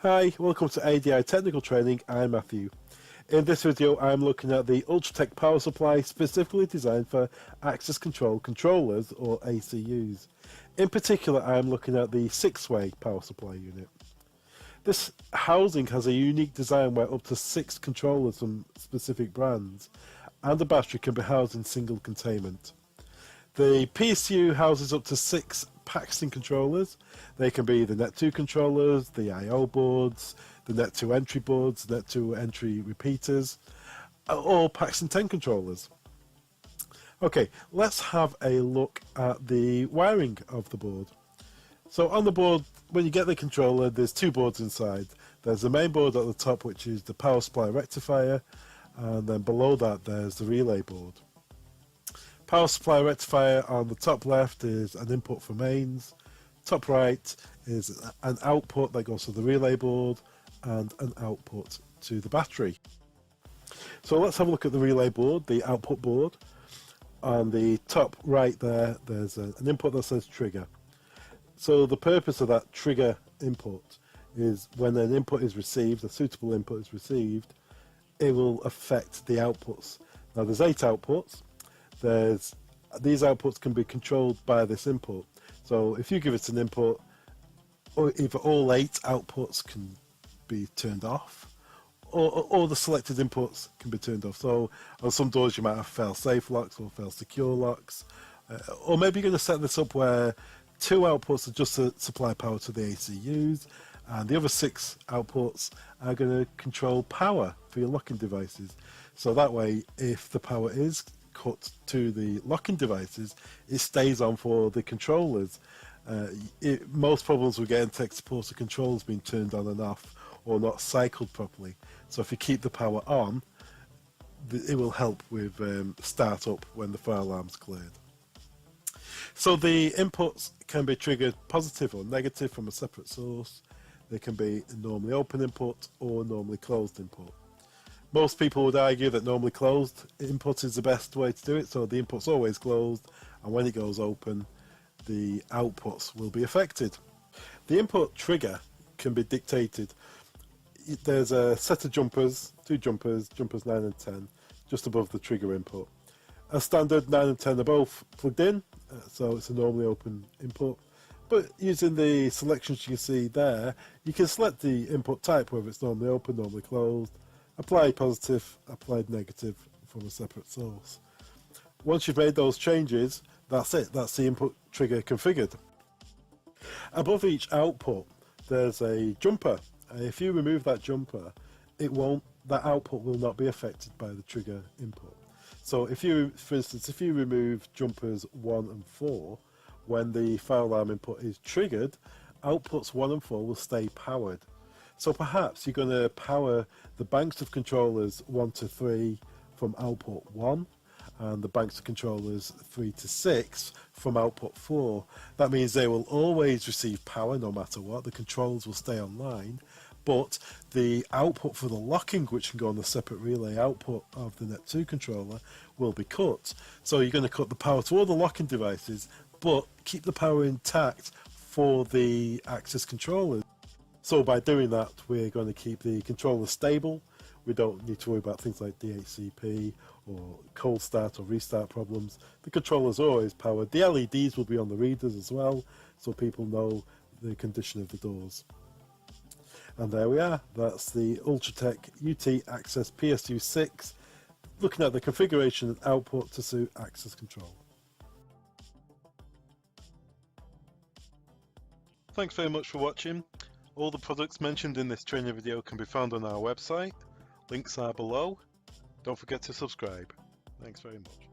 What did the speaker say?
Hi, welcome to ADI Technical Training. I'm Matthew. In this video I'm looking at the Ultratech power supply specifically designed for access control controllers or ACUs. In particular I'm looking at the 6-way power supply unit. This housing has a unique design where up to 6 controllers from specific brands and the battery can be housed in single containment. The PSU houses up to 6 Paxton controllers. They can be the Net2 controllers, the I/O boards, the Net2 entry boards, Net2 entry repeaters, or Paxton 10 controllers. Okay, let's have a look at the wiring of the board. So on the board, when you get the controller, there's 2 boards inside. There's the main board at the top, which is the power supply rectifier, and then below that there's the relay board. Power supply rectifier on the top left is an input for mains, top right is an output that goes to the relay board and an output to the battery. So let's have a look at the relay board, the output board. On the top right there's an input that says trigger. So the purpose of that trigger input is when an input is received, a suitable input is received, it will affect the outputs. Now there's 8 outputs. These outputs can be controlled by this input. So if you give it an input, either all 8 outputs can be turned off, or the selected inputs can be turned off. So on some doors you might have fail-safe locks or fail-secure locks, or maybe you're going to set this up where 2 outputs are just to supply power to the ACUs, and the other 6 outputs are going to control power for your locking devices. So that way, if the power is cut to the locking devices, it stays on for the controllers. Most problems we get in tech support are controllers being turned on and off or not cycled properly. So if you keep the power on, it will help with startup when the fire alarm's cleared. So the inputs can be triggered positive or negative from a separate source. They can be normally open input or normally closed input. Most people would argue that normally closed input is the best way to do it, so the input's always closed, and when it goes open, the outputs will be affected. The input trigger can be dictated. There's a set of jumpers, 2 jumpers, jumpers 9 and 10, just above the trigger input. As standard, 9 and 10 are both plugged in, so it's a normally open input. But using the selections you can see there, you can select the input type, whether it's normally open, normally closed, applied positive, applied negative from a separate source. Once you've made those changes, that's it, that's the input trigger configured. Above each output there's a jumper, and if you remove that jumper, that output will not be affected by the trigger input. So if you, for instance, if you remove jumpers 1 and 4, when the fire alarm input is triggered, outputs 1 and 4 will stay powered. So perhaps you're going to power the banks of controllers 1 to 3 from output 1 and the banks of controllers 3 to 6 from output 4. That means they will always receive power no matter what. The controls will stay online, but the output for the locking, which can go on the separate relay output of the Net2 controller, will be cut. So you're going to cut the power to all the locking devices, but keep the power intact for the access controllers. So by doing that, we're going to keep the controller stable. We don't need to worry about things like DHCP or cold start or restart problems. The controller's always powered. The LEDs will be on the readers as well, so people know the condition of the doors. And there we are. That's the Ultratech UT ACCESS PSU 6, looking at the configuration and output to suit access control. Thanks very much for watching. All the products mentioned in this training video can be found on our website. Links are below. Don't forget to subscribe. Thanks very much.